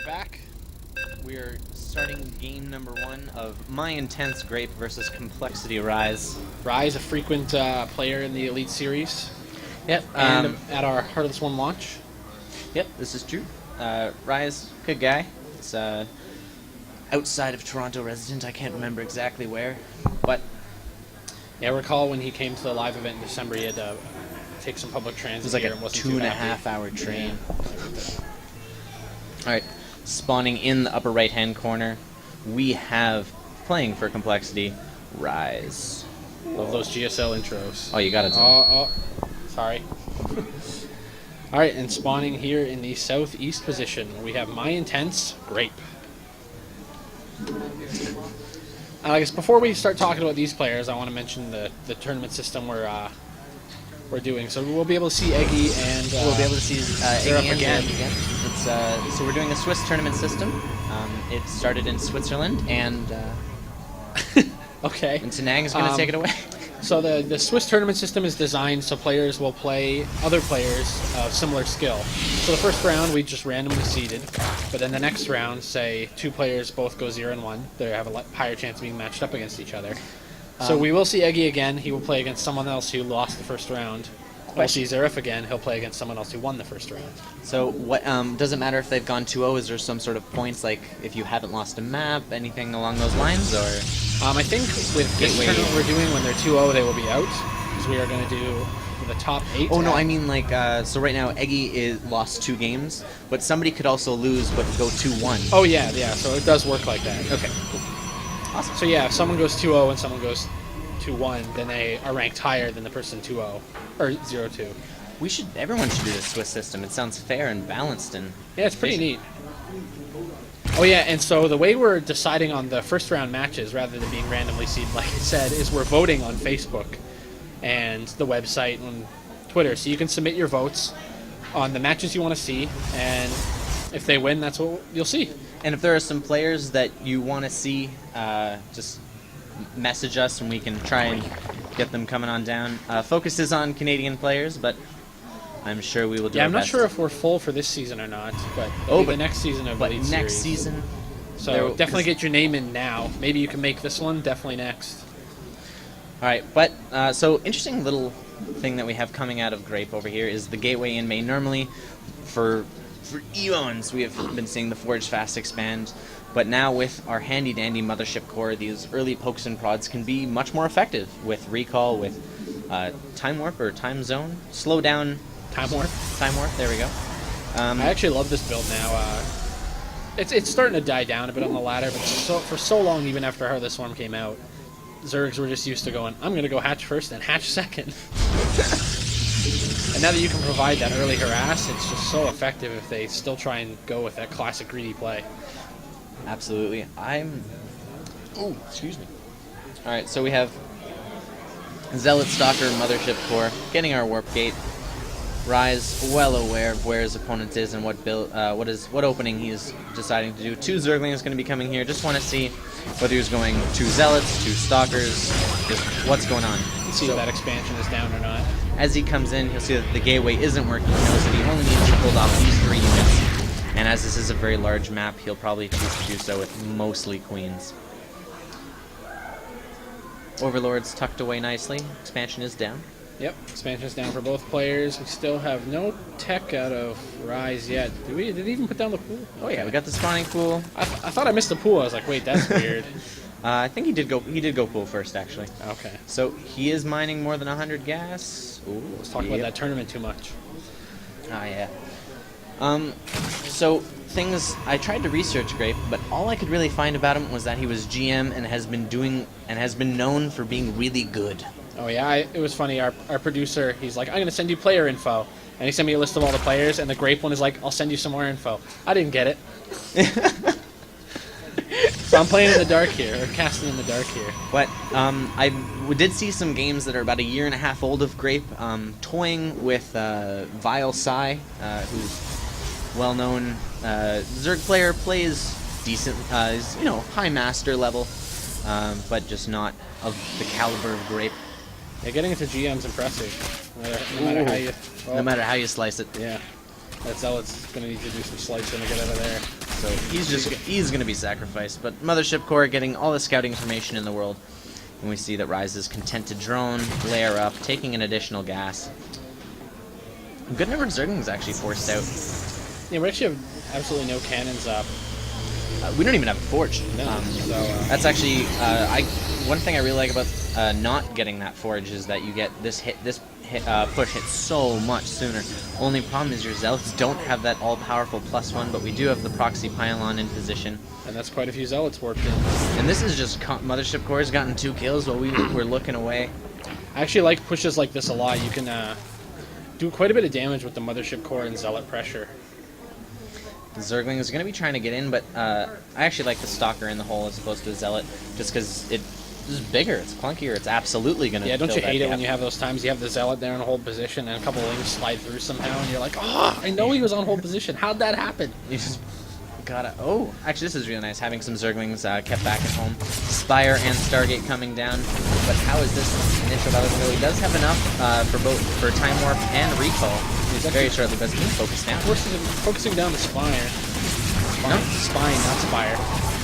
we're back. We're starting game number 1 of MYi.Grape versus CoL.Ryze. Ryze, a frequent player in the Elite Series. Yep. And at our Heartless One launch. Yep, this is true. Ryze, good guy. It's outside of Toronto resident. I can't remember exactly where, but yeah, I recall when he came to the live event in December, he had to take some public transit. It was like here a and wasn't 2.5 hour train. Alright, spawning in the upper right hand corner, we have, playing for CoL.Ryze. Love those GSL intros. Oh, you got it. Sorry. Alright, and spawning here in the southeast position, we have MYi.Grape. I guess before we start talking about these players, I want to mention the tournament system we're doing. So we'll be able to see Eggy and we'll be able to see Eggy again. It's so we're doing a Swiss tournament system. It started in Switzerland, and okay. And Tanang is going to take it away. So the Swiss tournament system is designed so players will play other players of similar skill. So the first round we just randomly seeded, but then the next round, say 2 players both go 0-1, they have a higher chance of being matched up against each other. So we will see Eggy again. He will play against someone else who lost the first round. We'll see Zarif again. He'll play against someone else who won the first round. So what does it matter if they've gone 2-0? Is there some sort of points, like if you haven't lost a map, anything along those lines, or? I think with this tournament we're doing, when they're 2-0, they will be out, because we are going to do the top 8. Oh no, I mean like so right now Eggy lost 2 games, but somebody could also lose but go 2-1. Oh yeah. So it does work like that. Okay. Cool. Awesome. So yeah, if someone goes 2-0 and someone goes 2-1, then they are ranked higher than the person 2-0 or 0-2. Everyone should do the Swiss system. It sounds fair and balanced and yeah, it's pretty neat. Oh yeah, and so the way we're deciding on the first round matches, rather than being randomly seeded, like I said, is we're voting on Facebook and the website and Twitter. So you can submit your votes on the matches you want to see, and if they win, that's what you'll see. And if there are some players that you want to see, just message us and we can try and get them coming on down. Focus is on Canadian players, but I'm sure we will do our I'm not best. sure if we're full for this season or not, but the next season of the Elite next Series. season. So definitely get your name in now. Maybe you can make this one. Definitely next. All right, but so interesting little thing that we have coming out of Grape over here is the gateway in May. Normally, for eons, we have been seeing the Forge Fast expand, but now with our handy-dandy mothership core, these early pokes and prods can be much more effective with recall, with time warp or time zone, slow down. Time warp. Time warp. There we go. I actually love this build now. It's starting to die down a bit on the ladder, but for so long, even after Heartless Swarm came out, Zergs were just used to going, I'm going to go hatch first and hatch second. And now that you can provide that early harass, it's just so effective if they still try and go with that classic greedy play. Absolutely. Oh, excuse me. All right, so we have Zealot Stalker Mothership Core getting our Warp Gate. Ryze well aware of where his opponent is and what opening he is deciding to do. 2 Zerglings going to be coming here. Just want to see whether he's going 2 Zealots, 2 Stalkers, just what's going on. See if that expansion is down or not. As he comes in, he'll see that the gateway isn't working. He knows that he only needs to hold off these 3 units. And as this is a very large map, he'll probably choose to do so with mostly queens. Overlord's tucked away nicely. Expansion is down. Yep, expansion is down for both players. We still have no tech out of Ryze yet. Did he even put down the pool? Oh yeah, we got the spawning pool. I thought I missed the pool. I was like, wait, that's weird. I think he did go pool first, actually. Okay. So he is mining more than 100 gas. Ooh, let's talk about that tournament too much. Oh yeah. So things I tried to research Grape, but all I could really find about him was that he was GM and has been known for being really good. Oh yeah, it was funny. Our producer, he's like, I'm gonna send you player info, and he sent me a list of all the players, and the Grape one is like, I'll send you some more info. I didn't get it. So I'm playing in the dark here, or casting in the dark here. But I did see some games that are about 1.5 years old of Grape, toying with Vile Sai, who's well-known Zerg player, plays decent, is, high master level, but just not of the caliber of Grape. Yeah, getting into GM's impressive. No matter how you slice it. Yeah. That Zealot's going to need to do some slicing to get out of there. so he's gonna be sacrificed. But Mothership Core getting all the scouting information in the world, and we see that Ryze is content to drone, layer up, taking an additional gas. A good number of Zerglings actually forced out. Yeah, we actually have absolutely no cannons up. We don't even have a forge. No, that's actually one thing I really like about not getting that forge is that you get this push hit so much sooner. Only problem is your zealots don't have that all-powerful +1, but we do have the proxy pylon in position. And that's quite a few zealots warped in. And this is just Mothership Core has gotten 2 kills while we were looking away. I actually like pushes like this a lot. You can do quite a bit of damage with the Mothership Core and zealot pressure. The Zergling is going to be trying to get in, but I actually like the Stalker in the hole as opposed to a Zealot, just because it is bigger, it's clunkier, it's absolutely going to. Yeah, don't you hate it when you have those times you have the Zealot there in hold position and a couple of links slide through somehow, and you're like, oh, I know he was on hold position. How'd that happen? You just gotta. Oh, actually, this is really nice. Having some Zerglings kept back at home. Spire and Stargate coming down, but how is this initial battle going to go? He does have enough for Time Warp and Recall. He's very shortly, but he's focused down. Focusing down the Spire. No, Spine, not Spire.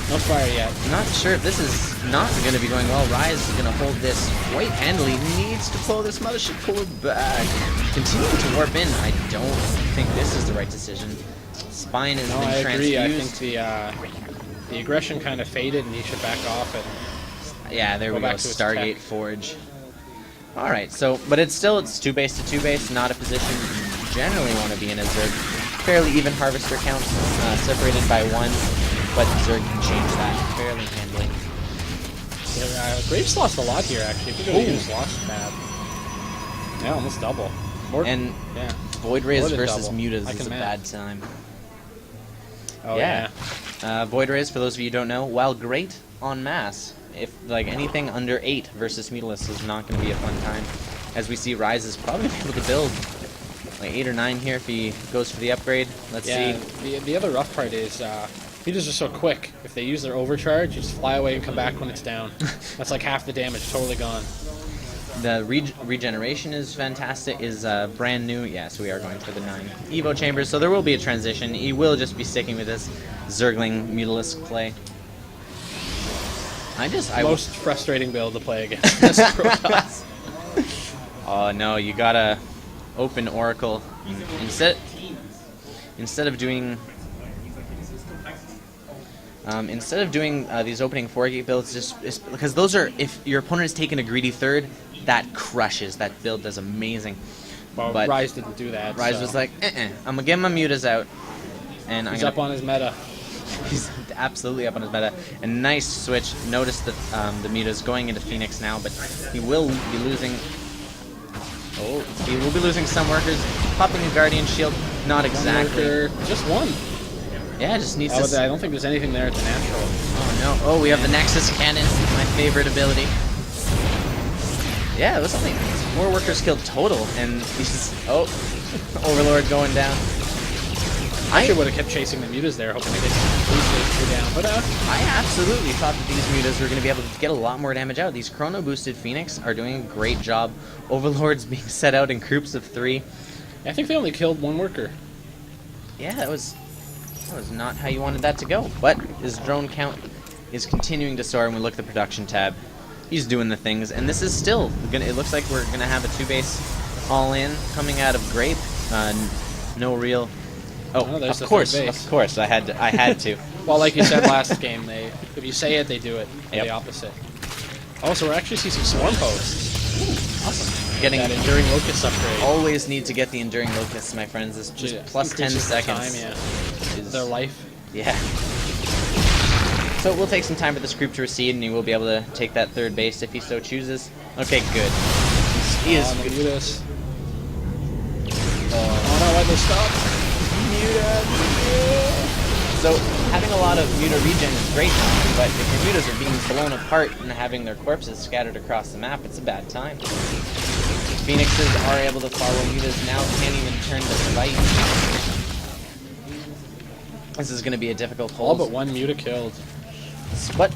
No Spire yet. Not sure if this is not going to be going well. Ryze is going to hold this quite handily. Needs to pull this Mothership Core back. Continuing to warp in. I don't think this is the right decision. Spine has been transfused. I agree. I think the aggression kind of faded, and he should back off and yeah, there we go. Stargate Forge. All right, so but it's 2 base to 2 base, not a position you generally want to be in as Zerg. Fairly even harvester counts, separated by 1, but Zerg can change that fairly handily. Yeah, Grape's lost a lot here actually. If you go to use lost tab, yeah, almost double. And yeah, Void-Raze versus Mutas is a bad time. Oh yeah. Void-Raze, for those of you who don't know, while great en masse, if like anything under 8 versus Mutalist is not going to be a fun time. As we see, Ryze is probably able to build like 8 or 9 here if he goes for the upgrade. Let's see. The other rough part is Mutas are so quick. If they use their overcharge, you just fly away and come back when it's down. That's like half the damage, totally gone. The regeneration is fantastic, is brand new. Yes, we are going for the 9 Evo chambers, so there will be a transition. He will just be sticking with this Zergling Mutalisk play. Most frustrating build to play against this Protoss. Oh no, you gotta open Oracle. Instead of doing these opening 4-gate builds, just because those are, if your opponent has taken a greedy 3rd, that crushes. That build does amazing. Well, but Ryze didn't do that. Ryze was like, I'm gonna get my Mutas out, and he's up on his meta. He's absolutely up on his meta. A nice switch. Notice that the Muta's going into Phoenix now, but he will be losing. Oh, he will be losing some workers. Popping a Guardian Shield, not exactly. Just one. Yeah, just needs to. I don't think there's anything there at the natural. Oh no! Oh, we have the Nexus Cannon, my favorite ability. Yeah, there's only 4 workers killed total, and he's just Overlord going down. I would have kept chasing the Mutas there, hoping to get boosted down. But I absolutely thought that these Mutas were going to be able to get a lot more damage out. These Chrono boosted Phoenix are doing a great job. Overlords being set out in groups of 3. I think they only killed 1 worker. Yeah, that was not how you wanted that to go. But his drone count is continuing to soar, and we look at the production tab. He's doing the things, and this is still gonna. It looks like we're gonna have a 2-base all-in coming out of Grape. No real. Oh, of course. I had to. Well, like you said last game, if you say it, they do it. Yep. The opposite. Oh, so we're actually seeing some swarm posts. Ooh, awesome. Getting that enduring locust upgrade. Always need to get the enduring locusts, my friends. It's just plus 10 seconds. Time, yeah. Their life. Yeah. So we'll take some time for this group to recede, and he will be able to take that 3rd base if he so chooses. Okay, good. He is good. Oh no, why'd they stop? So having a lot of Muta regen is great now, but if your Mutas are being blown apart and having their corpses scattered across the map, it's a bad time. Phoenixes are able to follow Mutas now, can't even turn to fight. This is going to be a difficult hold. All but 1 Muta killed. But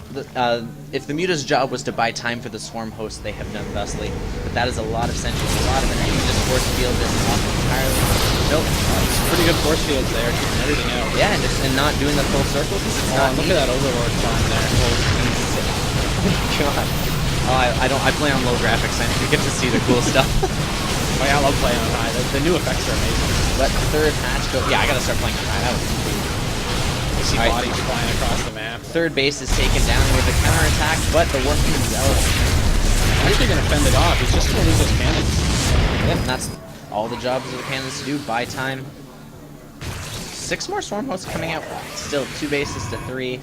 if the Muta's job was to buy time for the swarm host, they have done thusly. But that is a lot of sentries, a lot of energy. Just force field this off entirely. Nope. Pretty good force fields there, keeping everything out. Yeah, and not doing the full circle because it's not. Look at that Overlord farm there. God. Oh, I play on low graphics. I get to see the cool stuff. Oh yeah, I love playing on high. The new effects are amazing. Let third hatch go. Yeah, I gotta start playing on high. That was You see bodies flying across the map. third base is taken down with a counterattack, but the working zealous. I'm actually gonna fend it off. He's just gonna lose those cannons. Yep, and that's all the jobs of the cannons to do. Buy time. 6 more Storm Hosts coming out. Still 2 bases to 3.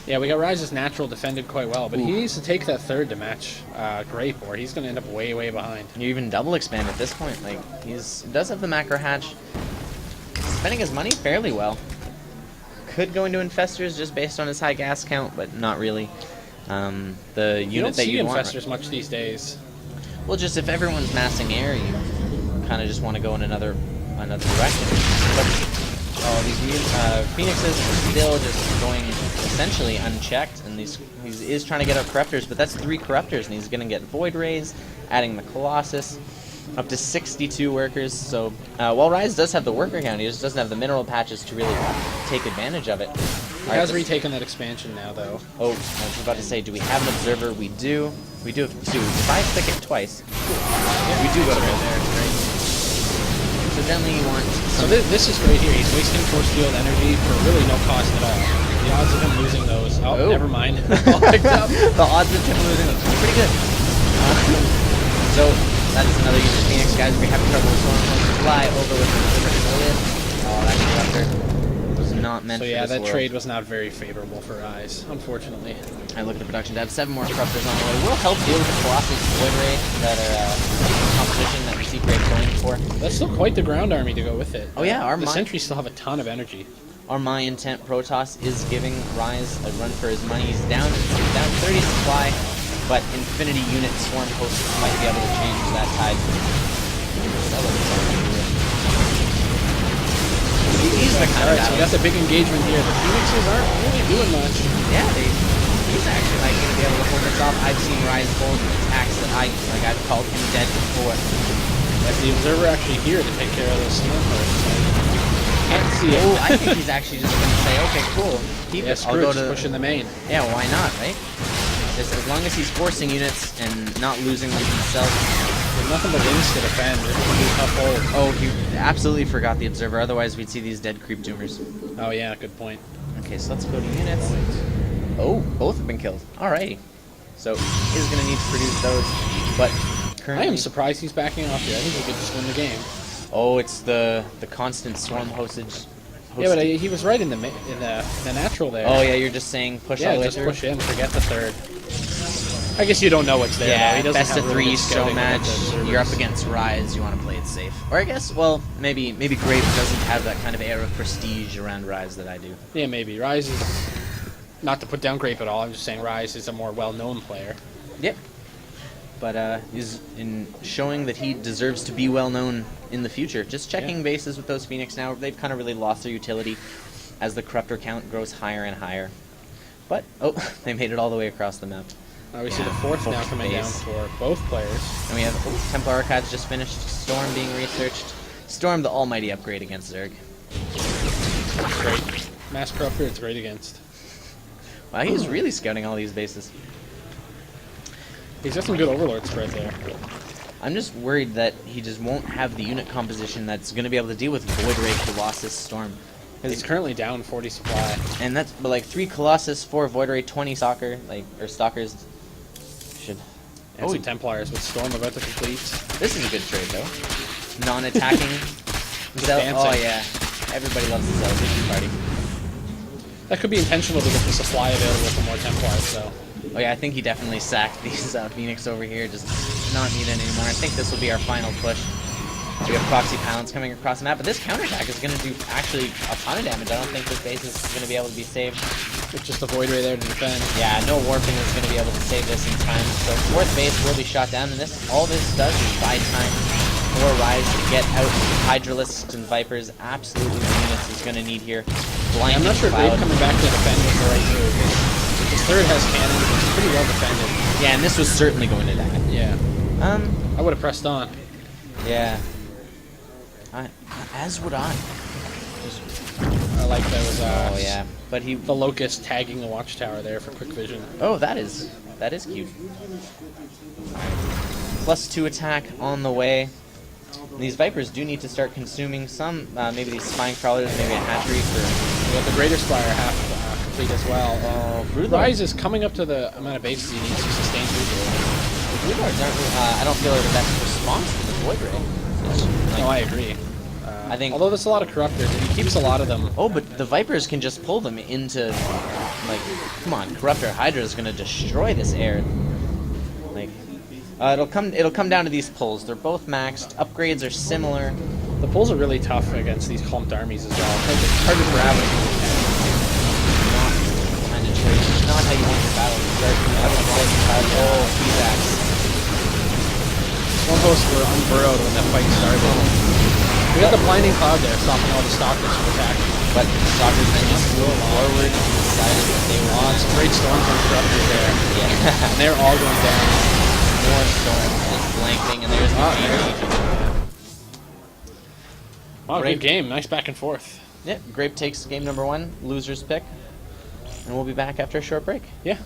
Yeah, we got Ryze's natural defended quite well, but he needs to take that third to match Grape, or he's going to end up way, way behind. You even double expand at this point. Like, he does have the macro hatch. Spending his money fairly well. Could go into Infestors just based on his high gas count, but not really. The You don't unit that see you want. Infestors much these days. Well, just if everyone's massing air, you kind of just want to go in another direction. But these Phoenixes are still just going essentially unchecked, and he is trying to get out Corruptors, but that's 3 Corruptors, and he's going to get Void-Rays, adding the Colossus, up to 62 workers. So while Ryze does have the worker count, he just doesn't have the mineral patches to really take advantage of it. He has retaken that expansion now, though. Oh, I was about to say, do we have an Observer? We do. We do have 2. If I stick it twice, we do go to right there. Right? So definitely you want... So this is great here. He's wasting force field energy for really no cost at all. The odds of him losing those... Oh, never mind. All picked up. The odds of him losing those are pretty good. So that is another unit Phoenix, guys. If you're having trouble with Storm, fly over with another Earliest. Oh, that Corruptor was not meant for this that world. trade was not very favorable for Ryze, unfortunately. I look at the production tab. 7 more Corruptors on the way. Will help deal with the Colossus Void Ray that are competition that we see Grape going for. That's still quite the ground army to go with it. Oh yeah, the sentries still have a ton of energy. Our My Intent Protoss is giving Ryze a run for his money. He's down 30 supply, but Infinity Unit Swarm Hosts might be able to change that tide. He's the kind of so we got the big engagement here. The Phoenixes aren't really doing much. Yeah, he's actually like going to be able to hold this off. I've seen Ryze hold attacks that I've called him dead before. That's the Observer actually here to take care of those Storm Hosts. Can't see it. Oh, I think he's actually just going to say, okay, cool. Keep it. I'll go to push in the main. Yeah, why not, right? Just as long as he's forcing units and not losing them himself. There's nothing but wings to defend. It's going to be a tough hold. Oh, he absolutely forgot the Observer. Otherwise, we'd see these dead creep doomers. Oh, yeah, good point. Okay, so let's go to units. Oh, both have been killed. Alrighty. So, he's going to need to produce those. But currently... I am surprised he's backing off here. I think he could just win the game. Oh, it's the constant swarm hostage. Yeah, but he was right in the natural there. Oh, yeah, you're just saying push all the way just through? push in. Forget the third. I guess you don't know what's there. Yeah, though. He doesn't best have of really 3 good so scouting match. with the You're up against Ryze. You want to play it safe. Or I guess, well, maybe Grape doesn't have that kind of air of prestige around Ryze that I do. Yeah, maybe. Ryze is... Not to put down Grape at all, I'm just saying Ryze is a more well-known player. Yep. But he's in showing that he deserves to be well known in the future. Just checking bases with those Phoenix now. They've kind of really lost their utility as the Corruptor count grows higher and higher. But, oh, they made it all the way across the map. Now we see the fourth now coming down for both players. And we have Templar Archives just finished. Storm being researched. Storm, the almighty upgrade against Zerg. Great. Mass Corruptor, it's great against. Wow, he's really scouting all these bases. He's got some good Overlord spread there. I'm just worried that he just won't have the unit composition that's going to be able to deal with Void Ray, Colossus, Storm. He's currently down 40 supply. And that's but like 3 Colossus, 4 Void Ray, 20 Stalker, or Stalkers. Should. And some Templars with Storm about to complete. This is a good trade though. Non-attacking. Oh yeah, everybody loves the Celebration Party. That could be intentional to get the supply available for more Templars, though. Oh yeah, I think he definitely sacked these Phoenix over here. Just not need it anymore. I think this will be our final push. We have Proxy Pounds coming across the map, but this counterattack is going to do actually a ton of damage. I don't think this base is going to be able to be saved. It's just a Void Ray there to defend. Yeah, no warping is going to be able to save this in time. So fourth base will be shot down, and all this does is buy time for Ryze to get out Hydralisks and Vipers. Absolutely the units he's going to need here. I'm not sure Grape coming back to defend was the right move. His third has cannons, it's pretty well defended. Yeah, and this was certainly going to die. Yeah. I would have pressed on. Yeah. As would I. I like those. Oh yeah, but the Locust tagging the watchtower there for quick vision. Oh, that is cute. +2 attack on the way. These Vipers do need to start consuming some, maybe these Spine Crawlers, maybe a hatchery for... We have the Greater Spire half complete as well. Ryze is coming up to the amount of bases he needs to sustain through The Blue Guards aren't, I don't feel are the best response to the Void Ray. No, I agree. I think... Although there's a lot of Corruptors, and he keeps a lot of them. Oh, but the Vipers can just pull them into... Like, come on, Corruptor Hydra is going to destroy this air. Like... it'll come down to these pulls. They're both maxed. Upgrades are similar. The pulls are really tough against these clumped armies as well. It's hard to grab it. Not how you want your battle to start. Oh, Feezax. One hosts were unburrowed when that fight started. We got the blinding cloud there, stopping all the stalkers from attacking. But the stalkers then just moved forward and decided that they want some great storms on Corruptors there. Yeah. And they're all going down. More storms just blanking, and there's the Wow, good game. Nice back and forth. Yep, Grape takes game number 1, loser's pick. And we'll be back after a short break. Yeah.